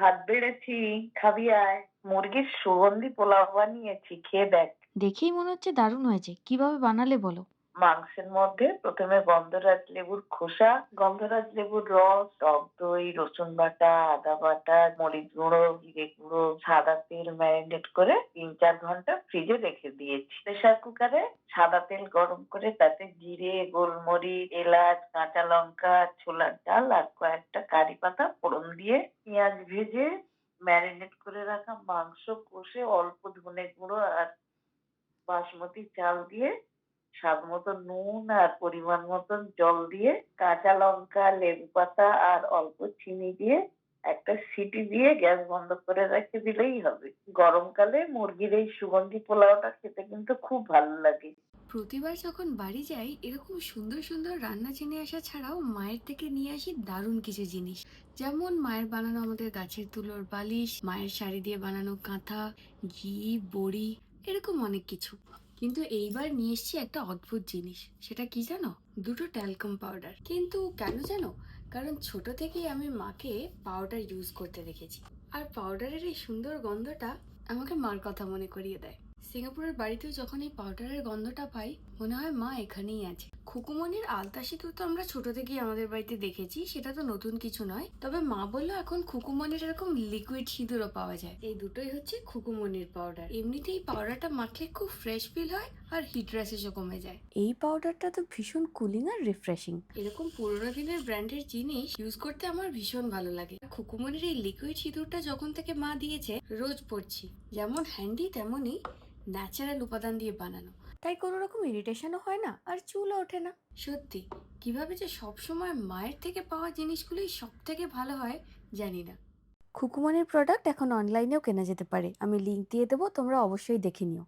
ভাত বেড়েছি, খাবি আয়। মুরগির সুগন্ধি পোলাও বানিয়েছি, খেয়ে দেখ। দেখেই মনে হচ্ছে দারুণ হয়েছে। কিভাবে বানালে বলো? মাংসের মধ্যে প্রথমে গন্ধরাজ লেবুর খোসা, গন্ধরাজ লেবুর রস, টক দই, রসুন বাটা, আদা বাটা, মরিচ গুঁড়ো, জিরে গুঁড়ো, সাদা তেল ম্যারিনেট করে ৩-৪ ঘন্টা ফ্রিজে রেখে দিয়েছি। প্রেসার কুকারে সাদা তেল গরম করে তাতে জিরে, গোলমরিচ, এলাচ, কাঁচা লঙ্কা, ছোলার ডাল আর কয়েকটা কারি পাতা ফোড়ন দিয়ে পেঁয়াজ ভেজে ম্যারিনেট করে রাখা মাংস কষে অল্প ধনে গুঁড়ো আর বাসমতি চাল দিয়ে স্বাদমতো নুন আর পরিমাণ মতন জল দিয়ে কাঁচা লঙ্কা, লেবু পাতা আর অল্প চিনি দিয়ে একটা সিটি দিয়ে গ্যাস বন্ধ করে রেখে দিলেই হবে। গরমকালে মুরগির এই সুগন্ধি পোলাওটা খেতে কিন্তু খুব ভালো লাগে। প্রতিবার যখন বাড়ি যাই এরকম সুন্দর সুন্দর রান্না জেনে আসা ছাড়াও মায়ের থেকে নিয়ে আসি দারুণ কিছু জিনিস। যেমন মায়ের বানানো আমাদের গাছের তুলোর বালিশ, মায়ের শাড়ি দিয়ে বানানো কাঁথা, ঘি, বড়ি, এরকম অনেক কিছু। কিন্তু এইবার নিয়ে এসেছি একটা অদ্ভুত জিনিস। সেটা কি জানো? দুটো ট্যালকাম পাউডার। কিন্তু কেন জানো? কারণ ছোট থেকেই আমি মাকে পাউডার ইউজ করতে দেখেছি। আর পাউডারের এই সুন্দর গন্ধটা আমাকে মার কথা মনে করিয়ে দেয়। সিঙ্গাপুরের বাড়িতেও যখন এই পাউডারের গন্ধটা পাই মনে হয় মা এখানেই আছে। খুকুমনির আলতা সিঁদুর তো আমরা ছোট থেকেই আমাদের বাড়িতে দেখেছি, সেটা তো নতুন কিছু নয়। তবে মা বললো এখন খুকুমনির এরকম লিকুইড সিঁদুরও পাওয়া যায়। এই দুটোই হচ্ছে খুকুমনির পাউডার। এমনিতেই পাউডারটা মাখলে খুব ফ্রেশ ফিল হয় আর হিট র্যাশেসও কমে যায়। এই পাউডারটা তো ভীষণ কুলিং আর রিফ্রেশিং। এরকম পুরোনো দিনের ব্র্যান্ডের জিনিস ইউজ করতে আমার ভীষণ ভালো লাগে। খুকুমনির এই লিকুইড সিঁদুরটা যখন থেকে মা দিয়েছে রোজ পড়ছি। যেমন হ্যান্ডি তেমনই ন্যাচারাল উপাদান দিয়ে বানানো, তাই কোনো রকম ইরিটেশনও হয় না আর চুলও ওঠে না। সত্যি কিভাবে যে সবসময় মায়ের থেকে পাওয়া জিনিসগুলোই সব থেকে ভালো হয় জানি না। খুকুমনির প্রোডাক্ট এখন অনলাইনেও কেনা যেতে পারে, আমি লিংক দিয়ে দেবো, তোমরা অবশ্যই দেখে নিও।